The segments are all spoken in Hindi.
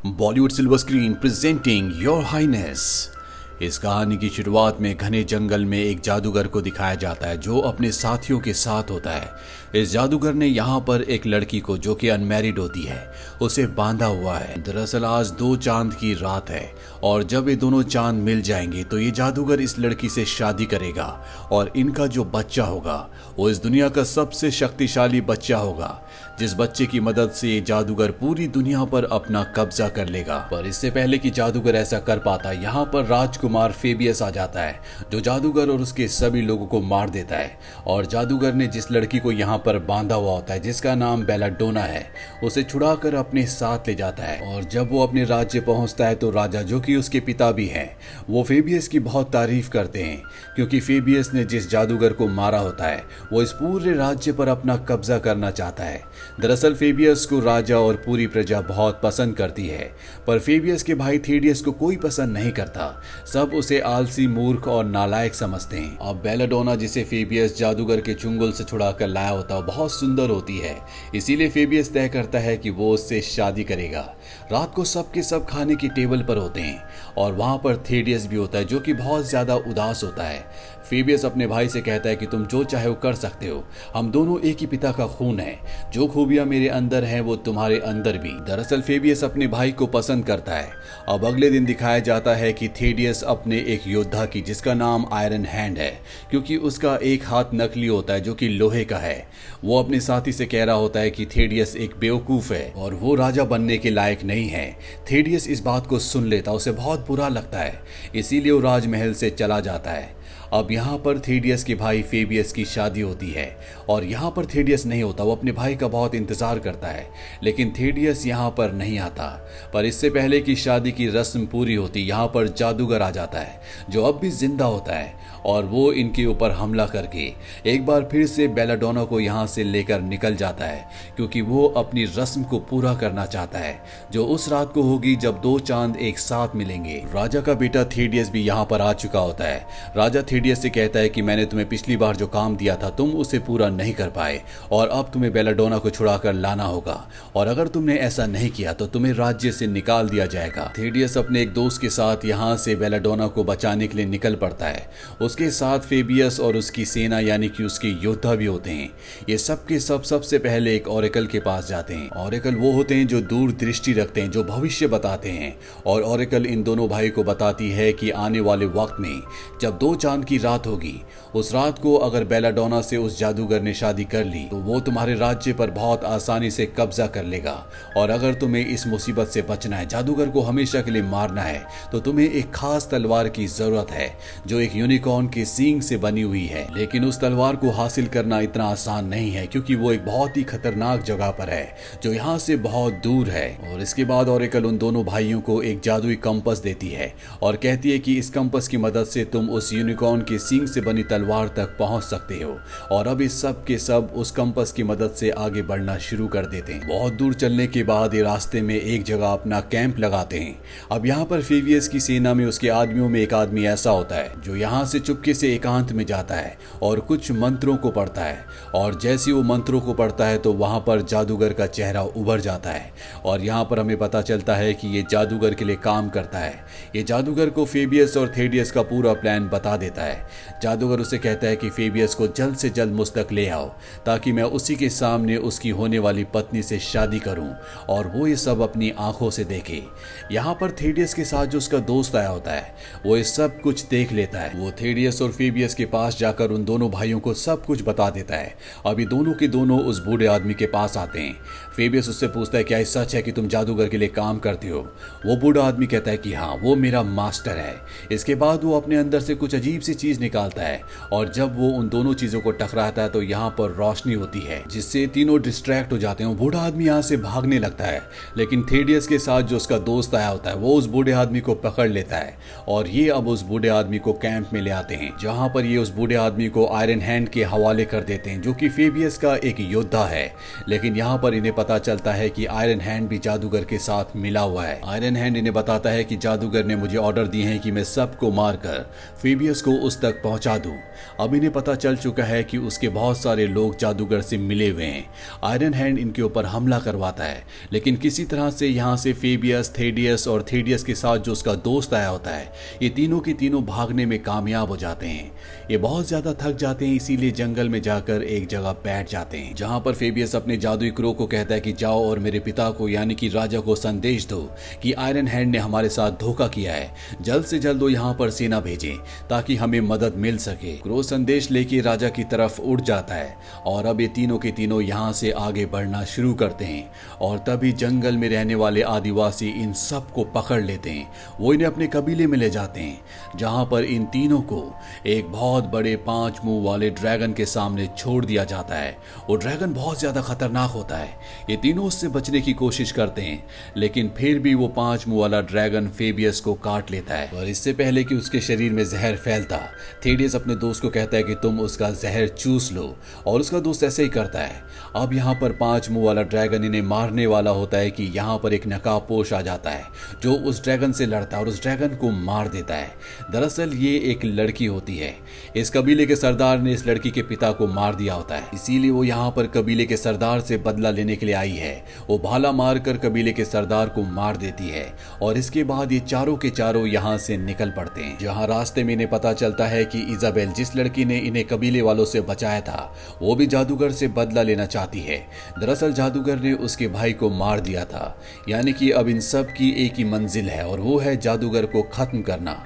Bollywood silver screen presenting your highness. इस कहानी की शुरुआत में घने जंगल में एक जादूगर को दिखाया जाता है जो अपने साथियों के साथ होता है। इस जादूगर ने यहाँ पर एक लड़की को जो कि अनमैरिड होती है उसे बांधा हुआ है। दरअसल आज 2 चांद की रात है और जब ये दोनों चांद मिल जाएंगे तो ये जादूगर इस लड़की से शादी करेगा और इनका जो बच्चा होगा वो इस दुनिया का सबसे शक्तिशाली बच्चा होगा, जिस बच्चे की मदद से ये जादूगर पूरी दुनिया पर अपना कब्जा कर लेगा। पर इससे पहले कि जादूगर ऐसा कर पाता, यहाँ पर राजकुमार फेबियस आ जाता है जो जादूगर और उसके सभी लोगों को मार देता है। और जादूगर ने जिस लड़की को यहाँ पर बांधा हुआ होता है जिसका नाम बेलाडोना है उसे छुड़ाकर अपने साथ ले जाता है। और जब वो अपने राज्य पहुंचता है तो राजा जो कि उसके पिता भी हैं वो फेबियस की बहुत तारीफ करते हैं, क्योंकि फेबियस ने जिस जादूगर को मारा होता है वो इस पूरे राज्य पर अपना कब्जा करना चाहता है। दरअसल फेबियस को राजा और पूरी प्रजा बहुत पसंद करती है, पर फेबियस के भाई थेडियस को कोई पसंद नहीं करता। सब उसे आलसी, मूर्ख और नालायक समझते हैं। अब बेलाडोना जिसे फेबियस जादूगर के चुंगल से छुड़ाकर लाया होता है बहुत सुंदर होती है, इसीलिए फेबियस तय करता है कि वो उससे शादी करेगा। रात को सबके सब खाने की टेबल पर होते हैं और वहां पर थेडियस भी होता है जो कि बहुत ज्यादा उदास होता है। फेबियस अपने भाई से कहता है कि तुम जो चाहे वो कर सकते हो, हम दोनों एक ही पिता का खून है, जो खूबियां मेरे अंदर हैं वो तुम्हारे अंदर भी। दरअसल फेबियस अपने भाई को पसंद करता है। अब अगले दिन दिखाया जाता है कि थेडियस अपने एक योद्धा की जिसका नाम आयरन हैंड है, क्योंकि उसका एक हाथ नकली होता है जो कि लोहे का है, वो अपने साथी से कह रहा होता है कि थेडियस एक बेवकूफ है और वो राजा बनने के लायक नहीं है। थेडियस इस बात को सुन लेता, उसे बहुत बुरा लगता है, इसीलिए वो राजमहल से चला जाता है। अब यहाँ पर थेडियस के भाई फेबियस की शादी होती है और यहाँ पर थेडियस नहीं होता। वो अपने भाई का बहुत इंतजार करता है लेकिन थेडियस यहाँ पर नहीं आता। पर इससे पहले कि शादी की रस्म पूरी होती यहाँ पर जादूगर आ जाता है जो अब भी जिंदा होता है और वो इनके ऊपर हमला करके एक बार फिर से बेलाडोना को यहाँ से लेकर निकल जाता है, क्योंकि वो अपनी रस्म को पूरा करना चाहता है जो उस रात को होगी जब 2 चांद एक साथ मिलेंगे। राजा का बेटा थेडियस भी यहाँ पर आ चुका होता है। राजा थेडियस से कहता है कि मैंने तुम्हें पिछली बार जो काम दिया था तुम उसे पूरा नहीं कर पाए और अब तुम्हें बेलाडोना को छुड़ाकर लाना होगा, और अगर तुमने ऐसा नहीं किया तो तुम्हें राज्य से निकाल दिया जाएगा। थेडियस अपने एक दोस्त के साथ यहाँ से बेलाडोना को बचाने के लिए निकल पड़ता है। उसके साथ फेबियस और उसकी सेना यानी कि उसके योद्धा भी होते हैं। ये सब के सब सबसे पहले एक ओरेकल के पास जाते हैं। ओरेकल वो होते हैं जो दूर दृष्टि रखते हैं, जो भविष्य बताते हैं। और ओरेकल इन दोनों भाई को बताती है कि आने वाले वक्त में जब 2 चांद की रात होगी, उस रात को अगर बेलाडोना से उस जादूगर ने शादी कर ली तो वो तुम्हारे राज्य पर बहुत आसानी से कब्जा कर लेगा। और अगर तुम्हें इस मुसीबत से बचना है, जादूगर को हमेशा के लिए मारना है, तो तुम्हें एक खास तलवार की जरूरत है जो एक यूनिकॉर्न के सींग से बनी हुई है। लेकिन उस तलवार को हासिल करना इतना आसान नहीं है, क्योंकि वो एक बहुत ही खतरनाक जगह पर है जो यहाँ से बहुत दूर है। और इसके बाद ओरेकल उन दोनों भाइयों को एक जादुई कंपास देती है और कहती है कि इस कंपास की मदद से तुम उस यूनिकॉर्न के सींग से बनी तलवार तक पहुंच सकते हो। और अब इस सब के सब उस कंपास की मदद से आगे बढ़ना शुरू कर देते हैं। बहुत दूर चलने के बाद ये रास्ते में एक जगह अपना कैंप लगाते हैं। अब यहाँ पर फेबियस की सेना में उसके आदमियों में एक आदमी ऐसा होता है जो यहाँ से चुपके से एकांत में जाता है और कुछ मंत्रों को पढ़ता है। और जैसे वो मंत्रों को पढ़ता है तो वहां पर जादूगर का चेहरा उभर जाता है और यहाँ पर हमें पता चलता है कि ये जादूगर के लिए काम करता है। ये जादूगर को फेबियस और थेडियस का पूरा प्लान बता देता है। जादूगर उसे कहता है कि फेबियस को जल्द से जल्द मुझ तक ले आओ ताकि मैं उसी के सामने उसकी होने वाली पत्नी से शादी करूं और वो ये सब अपनी आंखों से देखे। यहाँ पर थेडियस के साथ जो उसका दोस्त आया होता है वो ये सब कुछ देख लेता है। वो थेडियस और फेबियस के पास जाकर उन दोनों भाइयों को सब कुछ बता देता है। अभी दोनों के दोनों उस बूढ़े आदमी के पास आते हैं। फेबियस उससे पूछता है क्या ये सच है कि तुम जादूगर के लिए काम करते हो? वो बूढ़ा आदमी कहता है कि हाँ, वो मेरा मास्टर है। इसके बाद वो अपने अंदर से कुछ अजीब सी चीज निकालता है और जब वो उन दोनों चीजों को टकराता है तो यहाँ पर रोशनी होती है जिससे तीनों डिस्ट्रैक्ट हो जाते हैं। बूढ़ा आदमी यहाँ से भागने लगता है लेकिन थेडियस के साथ जो उसका दोस्त आया होता है वो उस बूढ़े आदमी को पकड़ लेता है और ये अब उस बूढ़े आदमी को कैंप में ले आते हैं, जहाँ पर ये उस बूढ़े आदमी को आयरन हैंड के हवाले कर देते हैं जो कि फेबियस का एक योद्धा है। लेकिन यहाँ पर इन्हें पता चलता है कि आयरन हैंड भी जादूगर के साथ मिला हुआ है। आयरन हैंड इन्हें बताता है कि जादूगर ने मुझे ऑर्डर दिए हैं कि मैं सबको मारकर फेबियस को उस तक पहुंचा दूं। अब इन्हें पता चल चुका है कि उसके बहुत सारे लोग जादूगर से मिले हुए हैं। आयरन हैंड इनके ऊपर हमला करवाता है, लेकिन किसी तरह से यहाँ से फेबियस, थेडियस और थेडियस के साथ जो उसका दोस्त आया होता है, ये तीनों के तीनों भागने में कामयाब हो जाते हैं। ये बहुत ज्यादा थक जाते हैं, इसीलिए जंगल में जाकर एक जगह बैठ जाते हैं, जहां पर फेबियस अपने जादुई क्रो को कहता है कि जाओ और मेरे पिता को यानी कि राजा को संदेश दो कि आयरन हैंड ने हमारे साथ धोखा किया है। जल्द से जल्द वो यहाँ पर सेना भेजें ताकि हमें मदद मिल सके। क्रो संदेश लेके राजा की तरफ उड़ जाता है और अब ये तीनों के तीनों यहाँ से आगे बढ़ना शुरू करते हैं और तभी जंगल में रहने वाले आदिवासी इन सब को पकड़ लेते हैं। वो इन्हें अपने कबीले में ले जाते हैं, जहां पर इन तीनों को एक बहुत बड़े 5 मुंह वाले ड्रैगन के सामने छोड़ दिया जाता है। वो ड्रैगन बहुत ज्यादा खतरनाक होता है। ये तीनों उससे बचने की कोशिश करते हैं, लेकिन फिर भी वो 5 मुंह वाला ड्रैगन फेबियस को काट लेता है। और इससे पहले कि उसके शरीर में जहर फैलता, थेडियस अपने दोस्त को कहता है कि तुम उसका जहर चूस लो, और उसका दोस्त ऐसे ही करता है। अब यहाँ पर 5 मुंह वाला ड्रैगन इन्हें मारने वाला होता है कि यहाँ पर एक नकाबपोश आ जाता है जो उस ड्रैगन से लड़ता है और उस ड्रैगन को मार देता है। दरअसल ये एक लड़की होती है। इस कबीले के सरदार ने इस लड़की के पिता को मार दिया होता है, इसीलिए वो यहाँ पर कबीले के सरदार से बदला लेने के लिए आई है। वो भाला मारकर कबीले के सरदार को मार देती है और इसके बाद ये चारों के चारों यहाँ से निकल पड़ते हैं। जहाँ रास्ते में इन्हें पता चलता है कि इजाबेल, जिस लड़की ने इन्हें कबीले वालों से बचाया था, वो भी जादूगर से बदला लेना चाहती है। दरअसल जादूगर ने उसके भाई को मार दिया था, यानी कि अब इन सब की एक ही मंजिल है और वो है जादूगर को खत्म करना।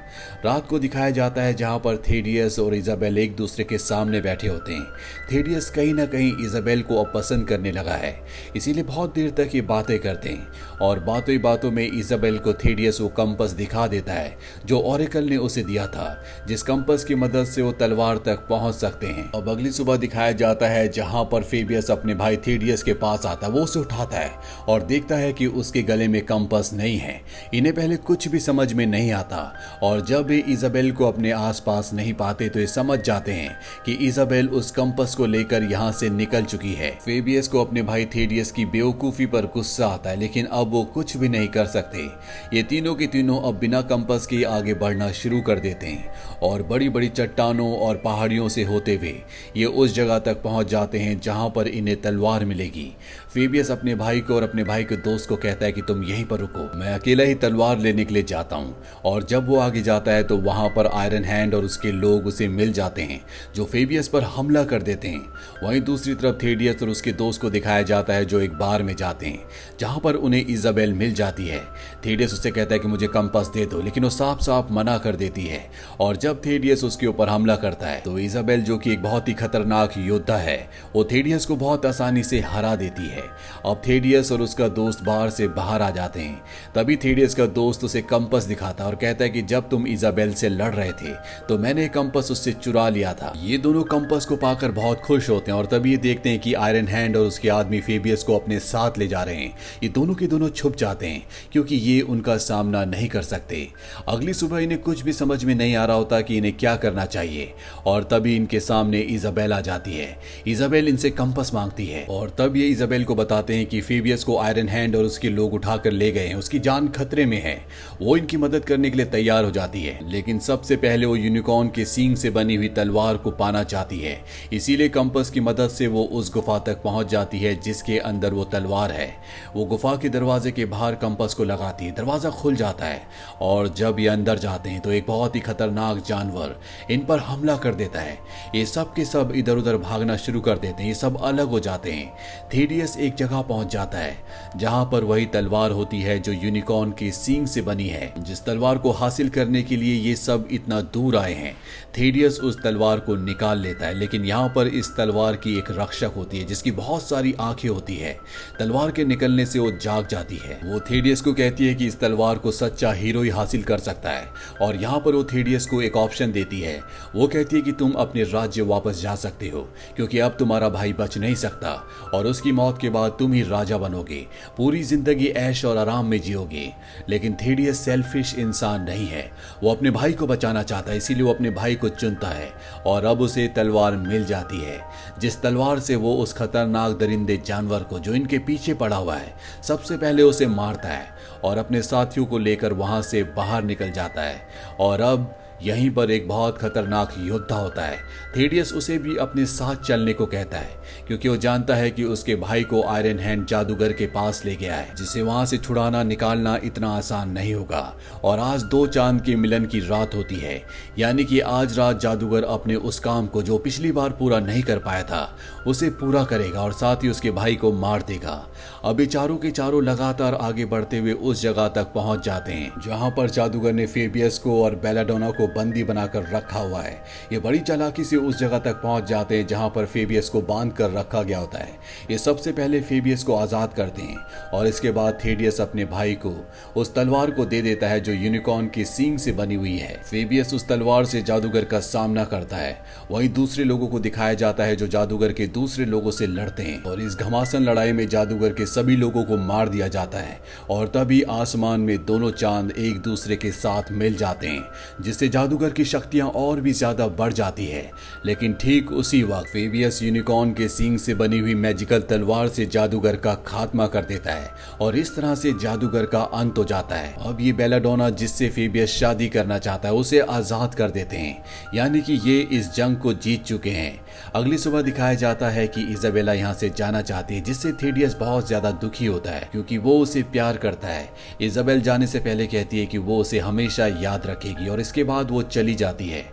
रात को दिखाया जाता है जहां पर थेडियस और इजाबेल एक दूसरे के सामने बैठे होते हैं। थेडियस कहीं ना कहीं इजाबेल को अब पसंद करने लगा है, इसीलिए बहुत देर तक ये बातें करते हैं और बातों ही बातों में इजाबेल को थेडियस वो कंपस दिखा देता है जो ओरेकल ने उसे दिया था, जिस कंपस की मदद से वो तलवार तक पहुंच सकते हैं। अब अगली सुबह दिखाया जाता है जहां पर फेबियस अपने भाई थेडियस के पास आता है। वो उसे उठाता है और देखता है कि उसके गले में कंपस नहीं है। इन्हें पहले कुछ भी समझ में नहीं आता और जब ये इजाबेल को अपने आसपास नहीं पाते तो ये समझ जाते हैं कि इजाबेल उस कंपस को लेकर यहाँ से निकल चुकी है। फेबियस को अपने भाई थेडियस की बेवकूफी पर गुस्सा आता है, लेकिन अब वो कुछ भी नहीं कर सकते। ये तीनों के तीनों अब बिना कंपस के आगे बढ़ना शुरू कर देते हैं और बड़ी बड़ी चट्टानों और पहाड़ियों से होते हुए ये उस जगह तक पहुंच जाते हैं जहां पर इन्हें तलवार मिलेगी। फेबियस अपने भाई को और अपने भाई के दोस्त को कहता है कि तुम यहीं पर रुको, मैं अकेला ही तलवार लेने के लिए जाता हूं। और जब वो आगे जाता है तो वहां पर आयरन हैंड और उसके लोग उसे मिल जाते हैं जो फेबियस पर हमला कर देते हैं। वहीं दूसरी तरफ थेडियस और उसके दोस्त को दिखाया जाता है जो एक बार में जाते हैं जहां पर उन्हें इजाबेल मिल जाती है। थेडियस उससे कहता है कि मुझे कंपास दे दो, लेकिन वो साफ साफ मना कर देती है। और जब थेडियस उसके ऊपर हमला करता है तो इजाबेल, जो कि एक बहुत ही खतरनाक योद्धा है, वो थेडियस को बहुत आसानी से हरा देती है। अब थेडियस और उसका दोस्त बाहर से बाहर आ जाते हैं। तभी थेडियस का दोस्त उसे कंपास दिखाता है और कहता है कि जब तुम इजाबेल से लड़ रहे थे तो मैंने कंपास उससे चुरा लिया था। ये दोनों कंपास को पाकर बहुत खुश होते हैं और तभी ये देखते हैं कि आयरन हैंड और उसके आदमी फेबियस को अपने साथ ले जा रहे हैं। ये दोनों के दोनों छुप जाते हैं क्योंकि ये उनका सामना नहीं कर सकते। अगली सुबह इन्हें कुछ भी समझ में नहीं आ रहा होता कि इन्हें क्या करना चाहिए और तभी इनके सामने इजाबेल आ जाती है। इजाबेल इनसे कंपास मांगती है और तब ये इजाबेल को बताते हैं कि फेबियस को आयरन हैंड और उसके लोग उठाकर ले गए हैं, उसकी जान खतरे में है। वो इनकी मदद करने के लिए तैयार हो जाती है, लेकिन सबसे पहले वो यूनिकॉर्न के सींग से बनी हुई तलवार को पाना चाहती है। इसीलिए कंपास की मदद से वो उस गुफा तक पहुंच जाती है जिसके अंदर वो तलवार है। वो गुफा के दरवाजे के बाहर कंपास को लगाती है, दरवाजा खुल जाता है और जब ये अंदर जाते हैं तो एक बहुत ही खतरनाक जानवर इन पर हमला कर देता है। ये सब के सब इधर उधर भागना शुरू कर देते हैं, ये सब अलग हो जाते हैं। थेडियस एक जगह पहुंच जाता है जहां पर वही तलवार होती है जो यूनिकॉर्न के सींग से बनी है, जिस तलवार को हासिल करने के लिए ये सब इतना दूर आए हैं। थेडियस उस तलवार को निकाल लेता है, लेकिन यहाँ पर इस तलवार की एक रक्षक होती है जिसकी बहुत सारी आंखें होती है। तलवार के निकलने से वो जाग जाती है। वो थेडियस को कहती है कि इस तलवार को सच्चा हीरो ही हासिल कर सकता है और यहाँ पर वो थेडियस को एक ऑप्शन देती है। वो कहती है कि तुम अपने राज्य वापस जा सकते हो क्योंकि अब तुम्हारा भाई बच नहीं सकता और उसकी मौत के बाद तुम ही राजा बनोगे, पूरी जिंदगी ऐश और आराम में जियोगे। लेकिन थेडियस सेल्फिश इंसान नहीं है, वो अपने भाई को बचाना चाहता है, इसीलिए वो अपने भाई को चुनता है और अब उसे तलवार मिल जाती है जिस तलवार से वो उस खतरनाक दरिंदे जानवर को जो इनके पीछे पड़ा हुआ है सबसे पहले उसे मारता है और अपने साथियों को लेकर वहां से बाहर निकल जाता है। और अब यहीं पर एक बहुत खतरनाक योद्धा होता है। थेडियस उसे भी अपने साथ चलने को कहता है क्योंकि वो जानता है कि उसके भाई को आयरन हैंड जादूगर के पास ले गया है, जिसे वहां से छुड़ाना निकालना इतना आसान नहीं होगा। और आज दो चांद के मिलन की रात होती है, यानी कि आज रात जादूगर अपने उस काम को जो पिछली बार पूरा नहीं कर पाया था उसे पूरा करेगा और साथ ही उसके भाई को मार देगा। अब ये चारों के चारों लगातार आगे बढ़ते हुए उस जगह तक पहुंच जाते हैं जहां पर जादूगर ने फेबियस को और बेलाडोना को बंदी बनाकर रखा हुआ है। ये बड़ी चालाकी से उस जगह तक पहुंच जाते हैं जहां पर फेबियस को बांध कर रखा गया होता है। ये सबसे पहले फेबियस को आजाद करते हैं और इसके बाद थेडियस अपने भाई को उस तलवार को दे देता है जो यूनिकॉर्न की सींग से बनी हुई है। फेबियस उस तलवार से जादूगर का सामना करता है। वहीं दूसरे लोगों को दिखाया जाता है जो जादूगर के दूसरे लोगों से लड़ते हैं और इस घमासान लड़ाई में जादूगर के सभी लोगों को मार दिया जाता है। और तभी आसमान में दोनों चांद एक दूसरे के साथ मिल जाते हैं जिससे जादूगर की शक्तियां और भी ज्यादा बढ़ जाती है। लेकिन ठीक उसी वक्त फेबियस यूनिकॉर्न के सींग से बनी हुई मैजिकल तलवार से जादूगर का खात्मा कर देता है और इस तरह से जादूगर का अंत हो जाता है। अब ये बेलाडोना जिससे फेबियस शादी करना चाहता है उसे आजाद कर देते हैं, यानी कि ये इस जंग को जीत चुके हैं। अगली सुबह दिखाया जाता है कि इजाबेला यहाँ से जाना चाहती है, जिससे थेडियस बहुत ज्यादा दुखी होता है क्योंकि वो उसे प्यार करता है। इजाबेल जाने से पहले कहती है कि वो उसे हमेशा याद रखेगी और इसके बाद वो चली जाती है।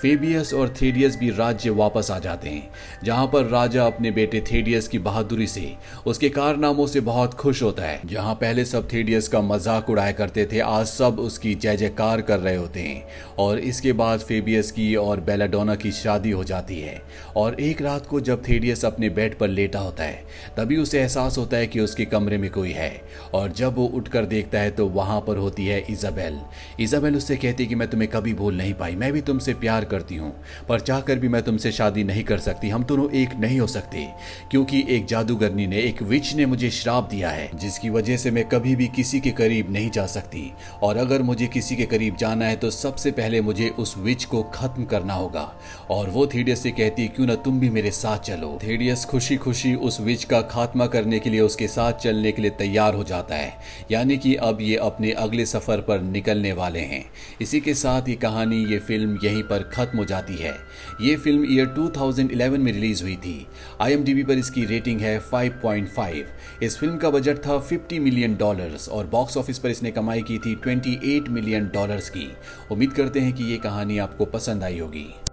फेबियस और थेडियस भी राज्य वापस आ जाते हैं जहां पर राजा अपने बेटे थेडियस की बहादुरी से, उसके कारनामों से बहुत खुश होता है। जहां पहले सब थेडियस का मजाक उड़ाया करते थे, आज सब उसकी जय जयकार कर रहे होते हैं। और इसके बाद फेबियस की और बेलाडोना की शादी हो जाती है। और एक रात को जब थेडियस अपने बेड पर लेटा होता है तभी उसे एहसास होता है कि उसके कमरे में कोई है और जब वो उठकर देखता है तो वहां पर होती है इजाबेल। इजाबेल उससे कहती है कि मैं तुम्हें कभी भूल नहीं पाई, मैं भी तुमसे प्यार करती हूँ, पर चाहकर भी मैं तुमसे शादी नहीं कर सकती। हम दोनों एक नहीं हो सकते क्योंकि एक जादूगरनी ने, एक विच ने मुझे श्राप दिया है जिसकी वजह से मैं कभी भी किसी के करीब नहीं जा सकती। और अगर मुझे किसी के करीब जाना है तो सबसे पहले मुझे उस विच को खत्म करना होगा। और वो थेडियस से कहती है क्यों ना तुम भी मेरे साथ चलो। थेडियस खुशी खुशी उस विच का खात्मा करने के लिए उसके साथ चलने के लिए तैयार हो जाता है, यानी कि अब ये अपने अगले सफर पर निकलने वाले हैं। इसी के साथ ये कहानी, ये फिल्म यहीं पर खत्म हो जाती है। ये फिल्म ईयर 2011 में रिलीज हुई थी। IMDb पर इसकी रेटिंग है 5.5। इस फिल्म का बजट था $50 मिलियन और बॉक्स ऑफिस पर इसने कमाई की थी $28 मिलियन की। उम्मीद करते हैं कि ये कहानी आपको पसंद आई होगी।